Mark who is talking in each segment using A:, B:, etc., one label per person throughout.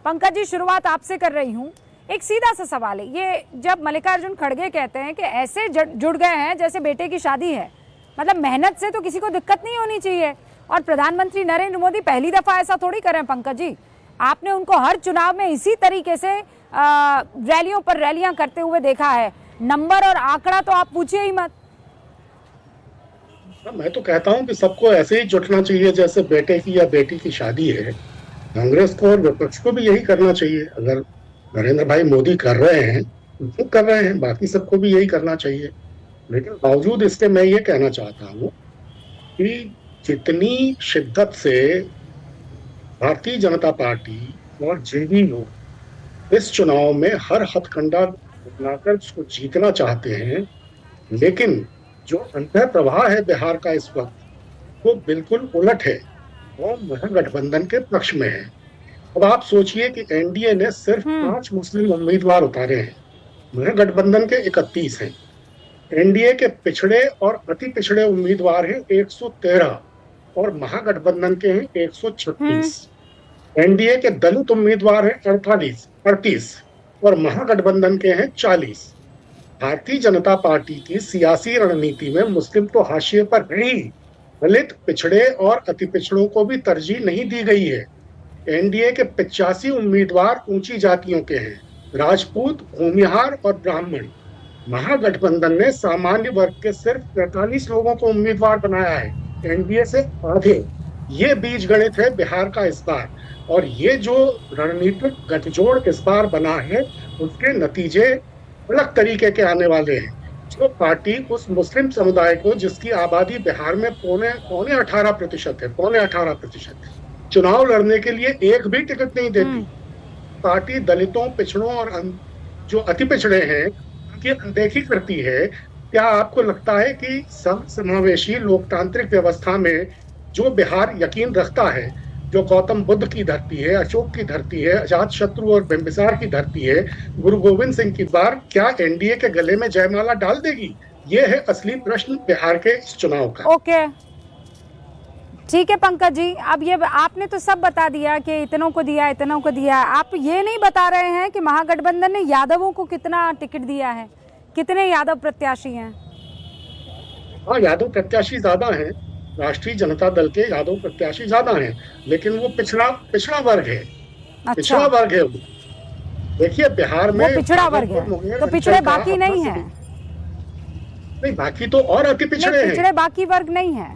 A: पंकज जी, शुरुआत आपसे कर रही हूँ। एक सीधा सा सवाल है, ये जब मल्लिकार्जुन खड़गे कहते हैं कि ऐसे जुड़ गए हैं जैसे बेटे की शादी है, मतलब मेहनत से तो किसी को दिक्कत नहीं होनी चाहिए। और प्रधानमंत्री नरेंद्र मोदी पहली दफा ऐसा थोड़ी करें पंकज जी, आपने उनको हर चुनाव में इसी तरीके से रैलियों पर रैलियां करते हुए देखा है। नंबर और आंकड़ा तो आप पूछिए ही मत।
B: मैं तो कहता हूं कि सबको ऐसे ही जुटना चाहिए जैसे बेटे की या बेटी की शादी है। कांग्रेस को और विपक्ष को भी यही करना चाहिए। अगर नरेंद्र भाई मोदी कर रहे हैं तो कर रहे हैं, बाकी सबको भी यही करना चाहिए। लेकिन बावजूद इसके मैं ये कहना चाहता हूं कि जितनी शिद्दत से भारतीय जनता पार्टी और जेडीयू इस चुनाव में हर हथकंडा अपनाकर उसको जीतना चाहते हैं, लेकिन जो अंतः प्रवाह है बिहार का इस वक्त वो बिल्कुल उलट है, वो महागठबंधन के पक्ष में है। अब आप सोचिए कि एनडीए ने सिर्फ 5 मुस्लिम उम्मीदवार उतारे हैं, महागठबंधन के 31 हैं। एनडीए के पिछड़े और अति पिछड़े उम्मीदवार हैं 113 और महागठबंधन के हैं 136। एनडीए के दलित उम्मीदवार हैं 38 और महागठबंधन के हैं 40। भारतीय जनता पार्टी की सियासी रणनीति में मुस्लिम तो हाशिए पर है ही, दलित, पिछड़े और अति पिछड़ों को भी तरजीह नहीं दी गई है। एनडीए के 85 उम्मीदवार ऊंची जातियों के हैं, राजपूत, भूमिहार और ब्राह्मण। महागठबंधन ने सामान्य वर्ग के सिर्फ 43 लोगों को उम्मीदवार बनाया है, एनडीए से आधे। ये बीज गणित है बिहार का इस बार, और ये जो रणनीतिक गठजोड़ इस बार बना है उसके नतीजे अलग तरीके के आने वाले हैं। जो पार्टी उस मुस्लिम समुदाय को, जिसकी आबादी बिहार में पौने 18% है, पौने 18%, चुनाव लड़ने के लिए एक भी टिकट नहीं देती। पार्टी दलितों, पिछड़ों और जो अति पिछड़े हैं उनकी अनदेखी करती है। क्या आपको लगता है कि समावेशी लोकतांत्रिक व्यवस्था में जो बिहार यकीन रखता है, जो गौतम बुद्ध की धरती है, अशोक की धरती है, अजात शत्रु और बिंबिसार की धरती है, गुरु गोविंद सिंह की बार, क्या एनडीए के गले में जयमाला डाल देगी? ये है असली प्रश्न बिहार के इस चुनाव का।
A: ओके, ठीक है पंकज जी, अब ये आपने तो सब बता दिया कि इतनों को दिया, इतनों को दिया। आप ये नहीं बता रहे हैं कि महागठबंधन ने यादवों को कितना टिकट दिया है, कितने यादव प्रत्याशी हैं?
B: हाँ, यादव प्रत्याशी ज्यादा हैं, राष्ट्रीय जनता दल के यादव प्रत्याशी ज्यादा हैं, लेकिन वो पिछड़ा वर्ग है।
A: अच्छा।
B: पिछड़ा वर्ग है वो। देखिए बिहार में
A: पिछड़ा वर्ग है तो पिछड़े बाकी नहीं है?
B: नहीं, बाकी तो और अति पिछड़े हैं।
A: पिछड़े बाकी वर्ग नहीं है,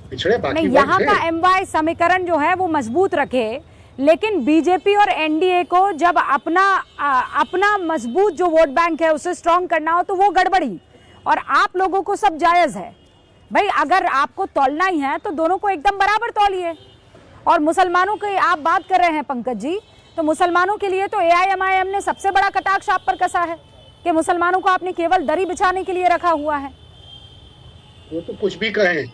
B: पिछड़े बाकी
A: नहीं। यहाँ का एमवाई समीकरण जो है वो मजबूत रखे, लेकिन बीजेपी और एनडीए को जब अपना मजबूत जो वोट बैंक है उसे स्ट्रॉन्ग करना हो तो वो गड़बड़ी, और आप लोगों को सब जायज है भाई। अगर आपको तौलना ही है तो दोनों को एकदम बराबर तौलिए। और मुसलमानों की आप बात कर रहे हैं पंकज जी, तो मुसलमानों के लिए तो एआईएमआईएम ने सबसे बड़ा कटाक्ष आप पर कसा है कि मुसलमानों को आपने केवल दरी बिछाने के लिए रखा हुआ है।
B: वो तो कुछ भी कहें,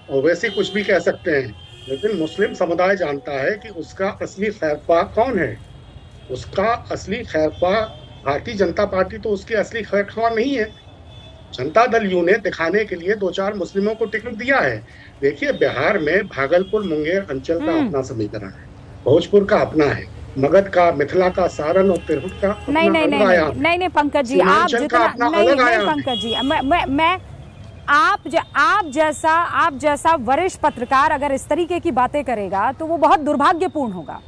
B: ओवैसी कुछ भी कह सकते हैं, लेकिन मुस्लिम समुदाय जानता है कि उसका असली खैरख्वाह कौन है। उसका असली खैरख्वाह भारतीय जनता पार्टी तो उसकी असली खैरख्वाह नहीं है। जनता दल यू ने दिखाने के लिए 2-4 मुस्लिमों को टिकट दिया है। देखिए बिहार में भागलपुर मुंगेर अंचल का अपना समीकरण है, भोजपुर का अपना है, मगध का, मिथिला का, सारण और तिरहुत का
A: नहीं नहीं नहीं नहीं नहीं पंकज जी, आप जितना नहीं नहीं पंकज जी, मैं आप जैसा वरिष्ठ पत्रकार अगर इस तरीके की बातें करेगा तो वो बहुत दुर्भाग्यपूर्ण होगा।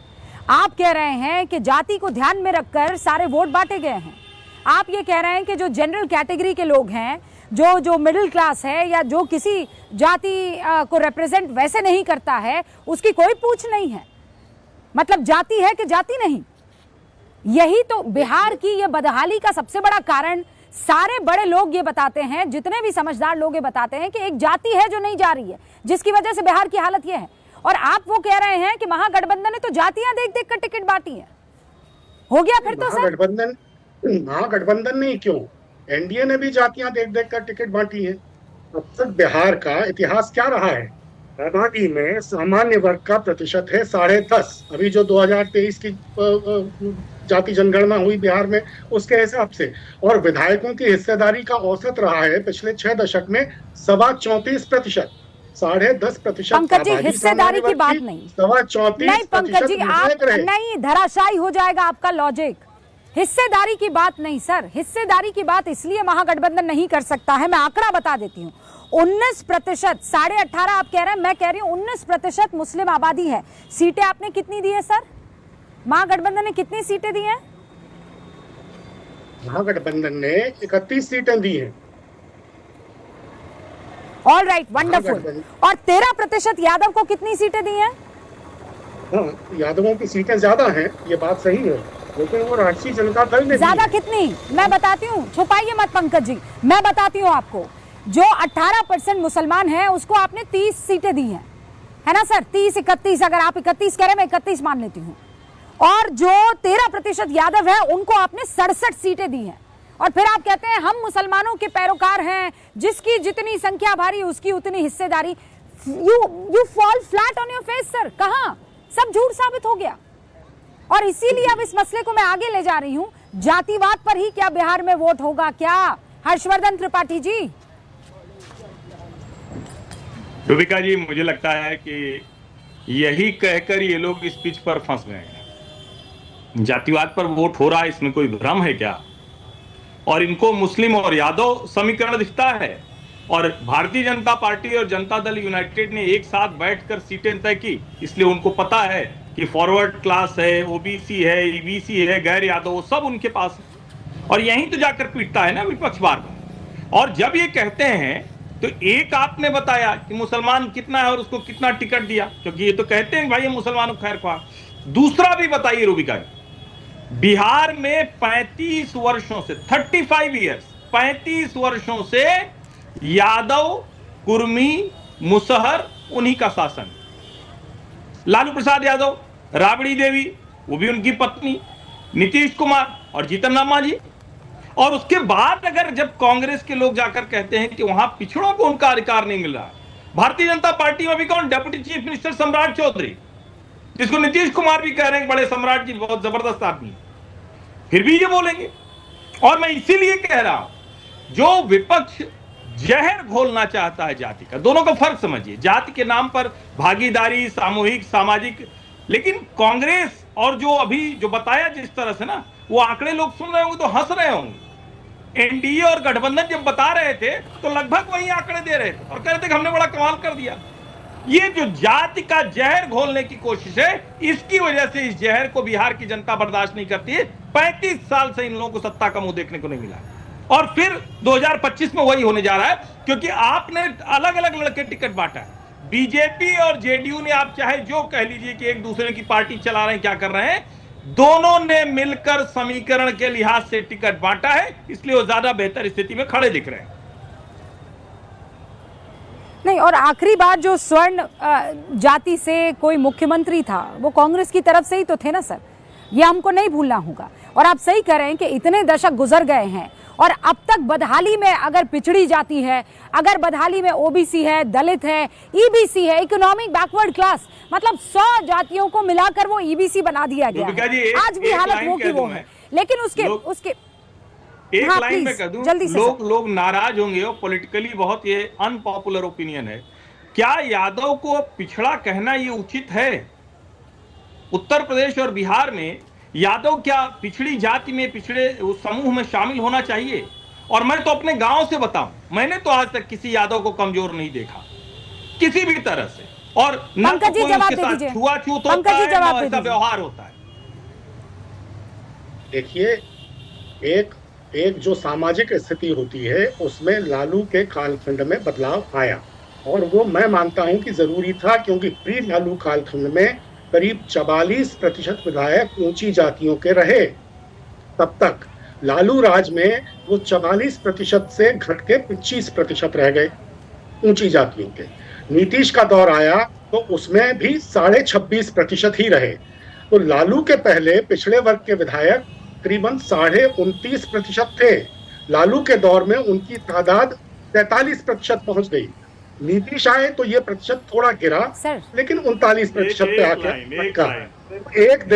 A: आप कह रहे हैं कि जाति को ध्यान में रखकर सारे वोट बांटे गए हैं। आप ये कह रहे हैं कि जो जनरल कैटेगरी के लोग हैं, जो मिडिल क्लास है या जो किसी जाति को रिप्रेजेंट वैसे नहीं करता है, उसकी कोई पूछ नहीं है। मतलब जाति है कि जाति नहीं। यही तो बिहार की ये बदहाली का सबसे बड़ा कारण, सारे बड़े लोग ये बताते हैं, जितने भी समझदार लोग ये बताते हैं कि एक जाति है जो नहीं जा रही है, जिसकी वजह से बिहार की हालत ये है। और आप वो कह रहे हैं कि महागठबंधन ने तो जातियां देख देख कर टिकट बांटी है। हो गया फिर तो सर।
B: महागठबंधन नहीं, क्यों, एनडीए ने भी जातियां देख देख कर टिकट बांटी है। अब तक बिहार का इतिहास क्या रहा है? आबादी में सामान्य वर्ग का प्रतिशत है 10.5। अभी जो 2023 की जाति जनगणना हुई बिहार में उसके हिसाब से, और विधायकों की हिस्सेदारी का औसत रहा है पिछले 6 दशक में 34.25%। 10.5%
A: पंकज जी, हिस्सेदारी की बात नहीं,
B: 34
A: नहीं पंकज जी, आप नहीं, धराशायी हो जाएगा आपका लॉजिक। हिस्सेदारी की बात नहीं सर, हिस्सेदारी की बात इसलिए महागठबंधन नहीं कर सकता है, मैं आंकड़ा बता देती हूँ। 19%, 18.5 आप कह रहे हैं, मैं कह रही हूँ 19% मुस्लिम आबादी है। सीटें आपने कितनी दी है सर? महागठबंधन ने कितनी सीटें दी हैं?
B: महागठबंधन ने 31 सीटें दी हैं।
A: All right, wonderful. और 13% यादव को कितनी सीटें दी हैं?
B: हाँ, यादवों की सीटें ज्यादा हैं, ये बात सही है, लेकिन वो राष्ट्रीय जनता दल ने
A: ज्यादा कितनी, मैं बताती हूँ, छुपाइए मत पंकज जी, मैं बताती हूँ आपको। जो 18% मुसलमान है उसको आपने 30 सीटें दी हैं, है ना सर? 30, 31, अगर आप 31 करें मैं 31 मान लेती हूँ। और जो 13% यादव है उनको आपने 67 सीटें दी हैं। और फिर आप कहते हैं हम मुसलमानों के पैरोकार हैं, जिसकी जितनी संख्या भारी उसकी उतनी हिस्सेदारी। You fall flat on your face sir. कहां? सब झूठ साबित हो गया। और इसीलिए अब इस मसले को मैं आगे ले जा रही हूं, जातिवाद पर ही क्या बिहार में वोट होगा क्या? हर्षवर्धन त्रिपाठी जी।
C: रूबिका जी, मुझे लगता है कि यही कहकर ये लोग इस पिच पर फंस गए हैं। जातिवाद पर वोट हो रहा है, इसमें कोई भ्रम है क्या? और इनको मुस्लिम और यादव समीकरण दिखता है। और भारतीय जनता पार्टी और जनता दल यूनाइटेड ने एक साथ बैठकर सीटें तय की, इसलिए उनको पता है कि फॉरवर्ड क्लास है, ओबीसी है, ईबीसी है, गैर यादव सब उनके पास है। और यहीं तो जाकर पीटता है ना विपक्ष बार बार। और जब ये कहते हैं तो एक आपने बताया कि मुसलमान कितना है और उसको कितना टिकट दिया, क्योंकि ये तो कहते हैं भाई ये मुसलमानों खैर ख्वाह। दूसरा भी बताइए रूबिका, बिहार में 35 वर्षों से 35 वर्षों से यादव, कुर्मी, मुसहर उन्हीं का शासन। लालू प्रसाद यादव, राबड़ी देवी वो भी उनकी पत्नी, नीतीश कुमार और जीतन राम मांझी। और उसके बाद अगर जब कांग्रेस के लोग जाकर कहते हैं कि वहां पिछड़ों को उनका अधिकार नहीं मिल रहा, भारतीय जनता पार्टी में भी कौन? डेप्यूटी चीफ मिनिस्टर सम्राट चौधरी, जिसको नीतीश कुमार भी कह रहे हैं बड़े सम्राट जी बहुत जबरदस्त आदमी, फिर भी ये बोलेंगे। और मैं इसीलिए कह रहा हूं, जो विपक्ष जहर घोलना चाहता है जाति का, दोनों का फर्क समझिए। जाति के नाम पर भागीदारी, सामूहिक, सामाजिक, लेकिन कांग्रेस और जो अभी जो बताया जिस तरह से ना, वो आंकड़े लोग सुन रहे होंगे तो हंस रहे होंगे। एनडीए और गठबंधन जब बता रहे थे तो लगभग वही आंकड़े दे रहे थे और कह रहे थे कि हमने बड़ा कमाल कर दिया। ये जो जाति का जहर घोलने की कोशिश है, इसकी वजह से इस जहर को बिहार की जनता बर्दाश्त नहीं करती है। 35 साल से इन लोगों को सत्ता का मुंह देखने को नहीं मिला, और फिर 2025 में वही होने जा रहा है, क्योंकि आपने अलग अलग लड़के टिकट बांटा है। बीजेपी और जेडीयू ने, आप चाहे जो कह लीजिए कि एक दूसरे की पार्टी चला रहे हैं, क्या कर रहे हैं, दोनों ने मिलकर समीकरण के लिहाज से टिकट बांटा है, इसलिए वो ज्यादा बेहतर स्थिति में खड़े दिख रहे हैं।
A: नहीं, और आखिरी बात, जो स्वर्ण जाति से कोई मुख्यमंत्री था वो कांग्रेस की तरफ से ही तो थे ना सर, ये हमको नहीं भूलना होगा। और आप सही कह रहे हैं कि इतने दशक गुजर गए हैं और अब तक बदहाली में अगर पिछड़ी जाति है, अगर बदहाली में ओबीसी है, दलित है, ईबीसी है, इकोनॉमिक बैकवर्ड क्लास, मतलब 100 जातियों को मिलाकर वो ईबीसी बना दिया गया है। आज भी हालत वो की वो है। लेकिन उसके
C: एक
A: हाँ,
C: लाइन में कह दूं, लोग नाराज होंगे और पॉलिटिकली बहुत ये अनपॉपुलर ओपिनियन है। क्या यादव को पिछड़ा कहना ये उचित है? उत्तर प्रदेश और बिहार में यादव क्या पिछड़ी जाति में, पिछड़े उस समूह में शामिल होना चाहिए? और मैं तो अपने गांव से बताऊं, मैंने तो आज तक किसी यादव को कमजोर नहीं देखा किसी भी तरह से, और न तो कोई उसके साथ छुआछूत होता है, न ऐसा व्यवहार होता है।
B: देखिए, एक जो सामाजिक स्थिति होती है उसमें लालू के कालखंड में बदलाव आया, और वो मैं मानता हूं कि जरूरी था, क्योंकि प्री लालू कालखंड में करीब 44% विधायक ऊंची जातियों के रहे। तब तक लालू राज में वो 44% से घट के 25% रह गए ऊंची जातियों के। नीतीश का दौर आया तो उसमें भी 26.5% ही रहे। तो लालू के पहले पिछड़े वर्ग के विधायक करीबन 29.5% थे। लालू के दौर में उनकी तादाद 43% पहुंच गई। नीतीश आए तो ये प्रतिशत थोड़ा गिरा, लेकिन 39% पे आके